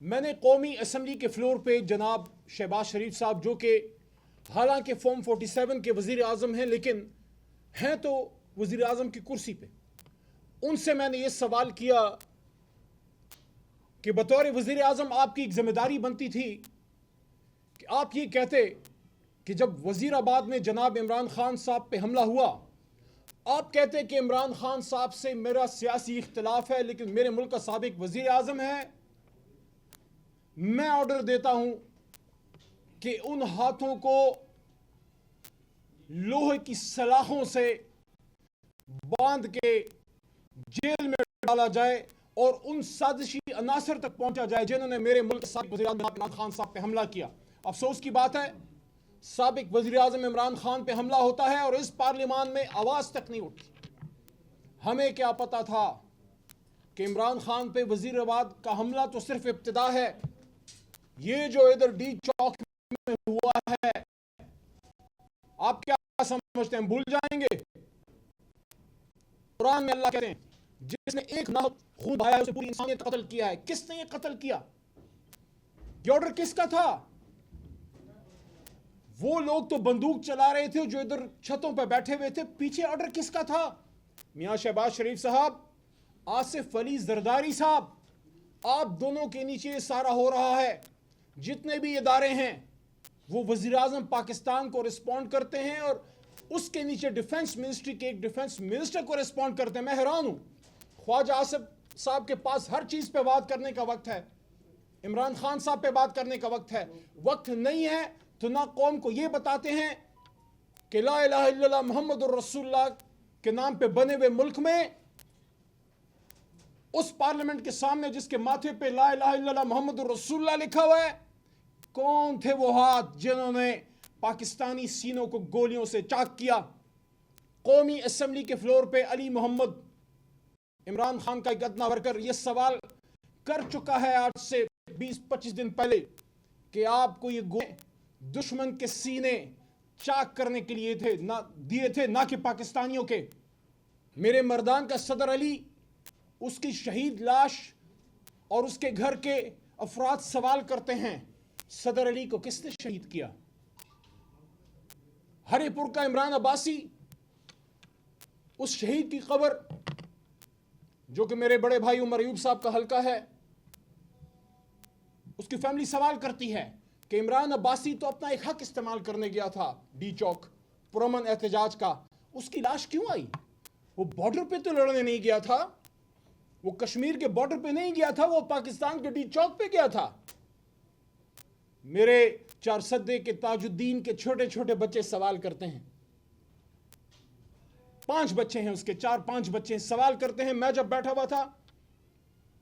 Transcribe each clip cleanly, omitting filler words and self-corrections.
मैंने कौमी असम्बली के फ्लोर पे जनाब शहबाज शरीफ साहब, जो कि हालांकि फॉर्म 47 के वज़ीर आज़म हैं लेकिन हैं तो वज़ीर आज़म की कुर्सी पे, उनसे मैंने ये सवाल किया कि बतौर वज़ीर आज़म आपकी एक जिम्मेदारी बनती थी कि आप ये कहते कि जब वज़ीराबाद में जनाब इमरान खान साहब पे हमला हुआ, आप कहते कि इमरान खान साहब से मेरा सियासी इख्तिलाफ है लेकिन मेरे मुल्क का साबिक वज़ीर आज़म है, मैं ऑर्डर देता हूं कि उन हाथों को लोहे की सलाखों से बांध के जेल में डाला जाए और उन साजिशी अनासर तक पहुंचा जाए जिन्होंने मेरे मुल्क के साबिक वज़ीर आज़म इमरान खान साहब पे हमला किया। अफसोस की बात है, साबिक वज़ीर आज़म इमरान खान पे हमला होता है और इस पार्लियामान में आवाज तक नहीं उठती। हमें क्या पता था कि इमरान खान पे वज़ीराबाद का हमला तो सिर्फ इब्तिदा है, ये जो इधर डी चौक में हुआ है आप क्या समझते हैं, भूल जाएंगे? कुरान में अल्लाह कहते हैं जिसने एक नाहक खून बहाया है उसे पूरी इंसानियत कत्ल किया है। किसने ये कत्ल किया? ये ऑर्डर किसका था? वो लोग तो बंदूक चला रहे थे जो इधर छतों पर बैठे हुए थे, पीछे ऑर्डर किसका था? मियां शहबाज शरीफ साहब, आसिफ अली जरदारी साहब, आप दोनों के नीचे ये सारा हो रहा है। जितने भी इदारे हैं वो वज़ीर आज़म पाकिस्तान को रिस्पॉन्ड करते हैं और उसके नीचे डिफेंस मिनिस्ट्री के एक डिफेंस मिनिस्टर को रिस्पॉन्ड करते हैं। मैं हैरान हूं, ख्वाजा आसिफ साहब के पास हर चीज पे बात करने का वक्त है, इमरान खान साहब पे बात करने का वक्त है, वक्त नहीं है तो ना कौम को ये बताते हैं कि ला इलाहा इल्लल्लाह मुहम्मदुर रसूलुल्लाह के नाम पे बने हुए मुल्क में उस पार्लियामेंट के सामने जिसके माथे पे ला इलाहा इल्लल्लाह मुहम्मदुर रसूलुल्लाह लिखा हुआ है, कौन थे वो हाथ जिन्होंने पाकिस्तानी सीनों को गोलियों से चाक किया? कौमी असेंबली के फ्लोर पे अली मोहम्मद, इमरान खान का एक अदना वर्कर, यह सवाल कर चुका है आज से 20-25 दिन पहले कि आपको ये गोले दुश्मन के सीने चाक करने के लिए थे ना दिए थे, ना कि पाकिस्तानियों के। मेरे मर्दान का सदर अली, उसकी शहीद लाश और उसके घर के अफराद सवाल करते हैं सदर अली को किसने शहीद किया? हरिपुर का इमरान अब्बासी, उस शहीद की कब्र जो कि मेरे बड़े भाई उमर अयूब साहब का हल्का है, उसकी फैमिली सवाल करती है कि इमरान अब्बासी तो अपना एक हक इस्तेमाल करने गया था डी चौक पुरअमन एहतजाज का, उसकी लाश क्यों आई? वो बॉर्डर पे तो लड़ने नहीं गया था, वो कश्मीर के बॉर्डर पे नहीं गया था, वो पाकिस्तान के डी चौक पे गया था। मेरे चार सद्दे के ताजुद्दीन के छोटे छोटे बच्चे सवाल करते हैं, 5 बच्चे हैं उसके, 4-5 बच्चे सवाल करते हैं। मैं जब बैठा हुआ था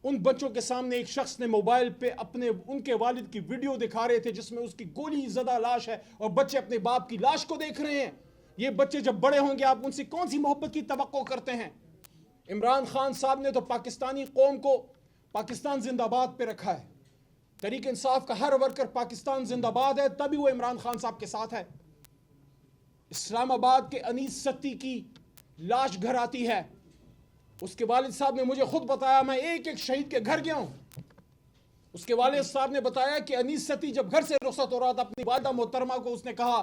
उन बच्चों के सामने एक शख्स ने मोबाइल पे अपने उनके वालिद की वीडियो दिखा रहे थे जिसमें उसकी गोली ज़दा लाश है और बच्चे अपने बाप की लाश को देख रहे हैं। ये बच्चे जब बड़े होंगे आप उनसे कौन सी मोहब्बत की तवक्को करते हैं? इमरान खान साहब ने तो पाकिस्तानी कौम को पाकिस्तान जिंदाबाद पे रखा है। तहरीक इंसाफ का हर वर्कर पाकिस्तान जिंदाबाद है, तभी वो इमरान खान साहब के साथ है। इस्लामाबाद के अनीस सत्ती की लाश घर आती है, उसके वालिद साहब ने मुझे खुद बताया, मैं एक एक शहीद के घर गया हूं। उसके वालिद साहब ने बताया कि अनीस सत्ती जब घर से रुखसत हो रहा था अपनी वालिदा मोहतरमा को उसने कहा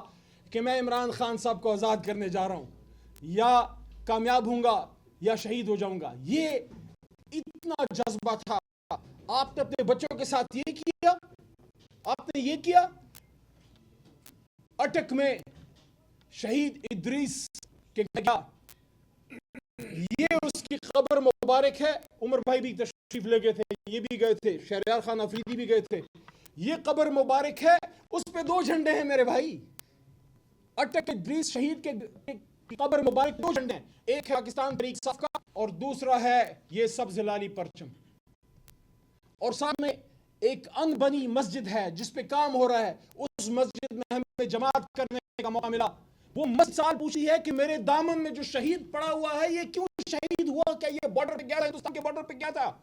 कि मैं इमरान खान साहब को आज़ाद करने जा रहा हूं, या कामयाब होऊंगा या शहीद हो जाऊंगा। ये इतना जज्बा था। आपने अपने बच्चों के साथ ये किया, आपने ये किया। अटक में शहीद इद्रीस के गया, ये उसकी कब्र मुबारक है। उमर भाई भी तशरीफ ले गए थे, ये भी गए थे, शहरयार खान अफरीदी भी गए थे। ये कब्र मुबारक है, उस पे 2 झंडे हैं मेरे भाई। अटक इद्रीस शहीद के कब्र मुबारक 2 झंडे हैं, एक है पाकिस्तान तहरीक इंसाफ का और दूसरा है ये सब्ज लाली परचम। और सामने एक अनबनी मस्जिद है जिस पे काम हो रहा है, उस मस्जिद में हमें जमात करने का मौका मिला। वो मस्जिद साल पूछी है कि मेरे दामन में जो शहीद पड़ा हुआ है ये क्यों शहीद हुआ? क्या ये बॉर्डर पे गया था, हिंदुस्तान के बॉर्डर पे गया था?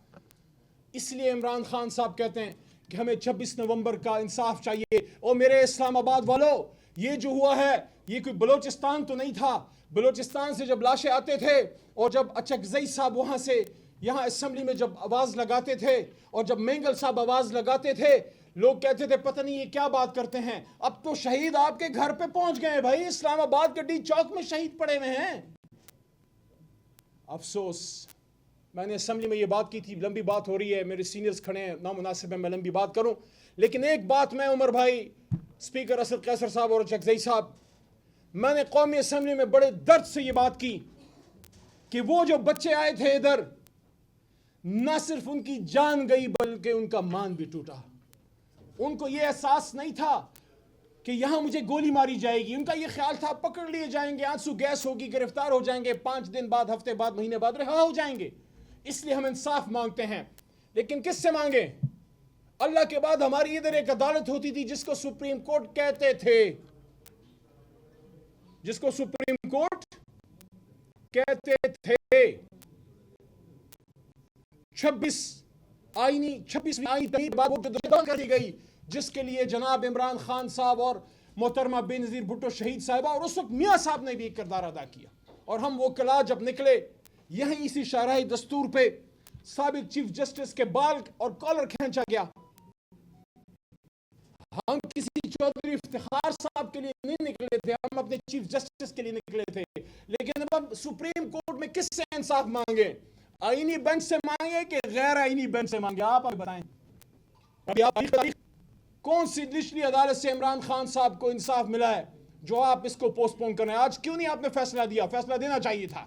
इसलिए इमरान खान साहब कहते हैं कि हमें 26 नवंबर का इंसाफ चाहिए। और मेरे इस्लामाबाद वालों, ये जो हुआ है ये कोई बलोचिस्तान तो नहीं था। बलोचिस्तान से जब लाशें आते थे और जब अचकजई साहब वहां से यहां असेंबली में जब आवाज लगाते थे और जब मेंगल साहब आवाज लगाते थे, लोग कहते थे पता नहीं ये क्या बात करते हैं। अब तो शहीद आपके घर पे पहुंच गए भाई, इस्लामाबाद के डी चौक में शहीद पड़े हुए हैं। अफसोस, मैंने असेंबली में ये बात की थी, लंबी बात हो रही है, मेरे सीनियर्स खड़े हैं, नामुनासिब है मैं लंबी बात करूं, लेकिन एक बात मैं उमर भाई, स्पीकर असद कैसर साहब और चकजई साहब, मैंने कौमी असेंबली में बड़े दर्द से ये बात की कि वो जो बच्चे आए थे इधर, ना सिर्फ उनकी जान गई बल्कि उनका मान भी टूटा। उनको ये एहसास नहीं था कि यहां मुझे गोली मारी जाएगी, उनका ये ख्याल था पकड़ लिए जाएंगे, आंसू गैस होगी, गिरफ्तार हो जाएंगे, 5 दिन बाद, हफ्ते बाद, महीने बाद रिहा हो जाएंगे। इसलिए हम इंसाफ मांगते हैं, लेकिन किससे मांगे? अल्लाह के बाद हमारी इधर एक अदालत होती थी जिसको सुप्रीम कोर्ट कहते थे, जिसको सुप्रीम कोर्ट कहते थे। 26वीं आईनी कर दी गई, जिसके लिए जनाब इमरान खान साहब और मोहतरमा बेनजीर भुट्टो शहीद साहिबा और उस वक्त मियां साहब ने भी एक किरदार अदा किया। और हम वो कला जब निकले, यहीं इसी शाहराही दस्तूर पे साबिक चीफ जस्टिस के बाल और कॉलर खींचा गया। हम किसी चौधरी इफ्तिखार साहब के लिए नहीं निकले थे, हम अपने चीफ जस्टिस के लिए निकले थे। लेकिन अब हम सुप्रीम कोर्ट में किससे इंसाफ मांगे? आईनी बेंच से मांगे कि गैर आईनी बेंच से मांगे? आप बताएं, कौन सी निचली अदालत से इमरान खान साहब को इंसाफ मिला है जो आप इसको पोस्टपोन कर रहे हैं? आज क्यों नहीं आपने फैसला दिया? फैसला देना चाहिए था।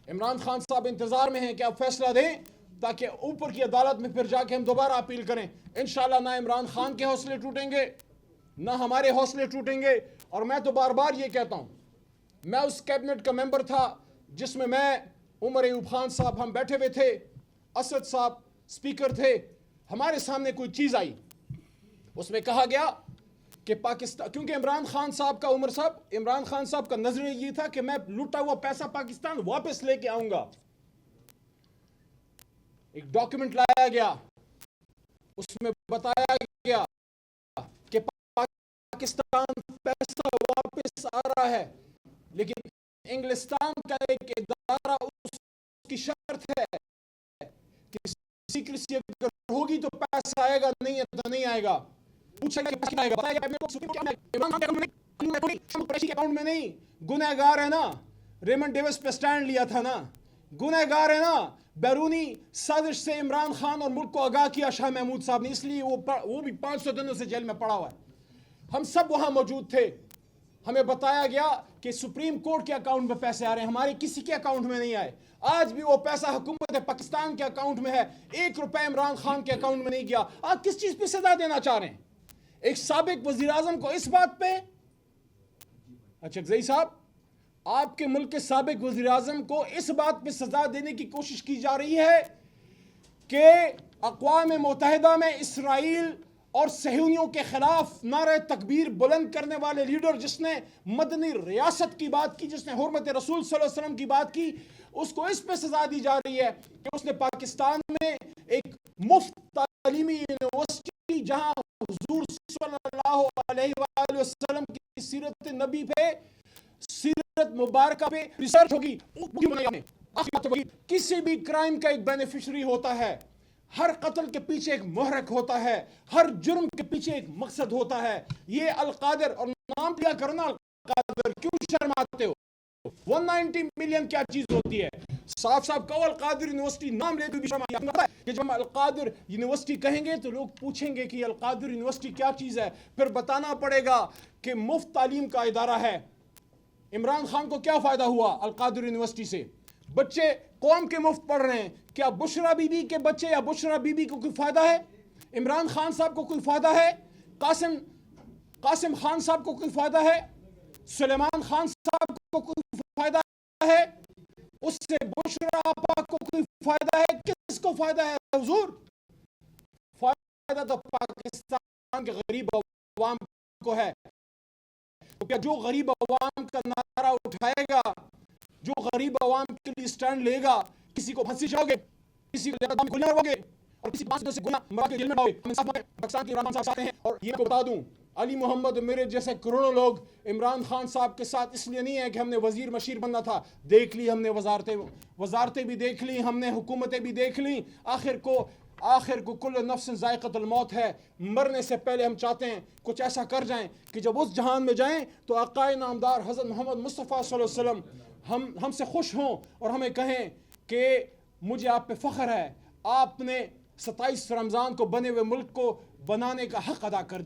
इमरान खान साहब इंतजार में हैं कि आप फैसला दें ताकि ऊपर की अदालत में फिर जाके हम दोबारा अपील करें। इंशाल्लाह ना इमरान खान के हौसले टूटेंगे, ना हमारे हौसले टूटेंगे। और मैं तो बार बार ये कहता हूं, मैं उस कैबिनेट का मेंबर था जिसमें मैं, उमर अयूब खान साहब, हम बैठे हुए थे, असद साहब स्पीकर थे। हमारे सामने कोई चीज आई, उसमें कहा गया कि पाकिस्तान, क्योंकि इमरान खान साहब का, उमर साहब, इमरान खान साहब का नजरिया ये था कि मैं लूटा हुआ पैसा पाकिस्तान वापस लेके आऊंगा। एक डॉक्यूमेंट लाया गया, उसमें बताया गया कि पाकिस्तान पैसा वापस आ रहा है, लेकिन इंग्लिस्तान का एक इदारा, उसकी शर्त है कि सीक्रेसी अगर होगी तो पैसा आएगा, नहीं है तो नहीं आएगा। पूछेगा कि पैसा आएगा, बताएगा अकाउंट में नहीं। गुनहगार है ना, रेमंड डेविस पे स्टैंड लिया था ना, गुनहगार है ना, बैरूनी साजिश से इमरान खान और मुल्क को आगाह किया शाह महमूद साहब ने, इसलिए वो भी 500 दिनों से जेल में पड़ा हुआ है। हम सब वहां मौजूद थे। हमें बताया गया कि सुप्रीम कोर्ट के अकाउंट में पैसे आ रहे हैं, हमारे किसी के अकाउंट में नहीं आए। आज भी वो पैसा हुकूमत पाकिस्तान के अकाउंट में है, 1 रुपया इमरान खान के अकाउंट में नहीं गया। आप किस चीज पे सजा देना चाह रहे हैं एक साबिक वजीर आजम को? इस बात पे, अच्छा जई साहब, आपके मुल्क के साबिक वजीर आजम को इस बात पे सजा देने की कोशिश की जा रही है कि अक़वाम मुत्तहिदा में इसराइल और सहूनियों के खिलाफ नारे तकबीर बुलंद करने वाले लीडर, जिसने मदनी रियासत की बात की, जिसने हुर्मत रसूल सल्लल्लाहु अलैहि वसल्लम की बात की, उसको इस पे सजा दी जा रही है कि उसने पाकिस्तान में एक मुफ्त तालीमी यूनिवर्सिटी, जहां हुजूर सल्लल्लाहु अलैहि वसल्लम की सीरत नबी पे, सीरत मुबारक पे रिसर्च होगी, किसी भी क्राइम का एक बेनिफिशियरी होता है, हर कत्ल के पीछे एक मुहर्रिक होता है, हर जुर्म के पीछे एक मकसद होता है। ये अलकादिर, और नाम लिया करो ना अलकादिर, क्यों शर्माते हो? 190 मिलियन क्या चीज होती है? साफ साफ कहो अलकादिर यूनिवर्सिटी, नाम लेते भी शर्मा आता है कि जब हम अलकादिर यूनिवर्सिटी कहेंगे तो लोग पूछेंगे कि अलकादिर यूनिवर्सिटी क्या चीज है, फिर बताना पड़ेगा कि मुफ्त तालीम का इदारा है। इमरान खान को क्या फायदा हुआ अलकादिर यूनिवर्सिटी से? बच्चे कौम के मुफ्त पढ़ रहे हैं। क्या बुशरा बीबी के बच्चे या बुशरा बीबी को कोई फायदा है? इमरान खान साहब को कोई फायदा है? कासिम खान साहब को कोई फायदा है? सुलेमान खान साहब को कोई फायदा है? उससे बुशरा आपा को कोई फायदा है? किसको फायदा है हुजूर? फायदा तो पाकिस्तान के गरीब अवाम को है। तो क्या जो गरीब अवाम का नारा उठाएगा, जो गरीब अवाम के लिए स्टैंड लेगा, किसी को फांसी चाहोगे, किसी को गोलियां मारोगे, और किसी बात से गुना मरा के जेल में डाले। पाकिस्तान के इमरान साहब चाहते हैं, और ये को बता दूं, अली मोहम्मद मेरे जैसे करोड़ों लोग इमरान खान साहब के साथ इसलिए नहीं है कि हमने वजीर मशीर बनना था। देख ली हमने वजारतें भी देख ली, हमने हुकूमतें भी देख ली। आखिर को कुल नफ्स ज़ायक़तुल मौत है। मरने से पहले हम चाहते हैं कुछ ऐसा कर जाएं कि जब उस जहान में जाएं तो आक़ाए नामदार हज़रत मोहम्मद मुस्तफ़ा सल्लल्लाहु अलैहि वसल्लम हमसे खुश हों और हमें कहें कि मुझे आप पे फ़ख्र है, आपने 27 रमज़ान को बने हुए मुल्क को बनाने का हक़ अदा कर दिया।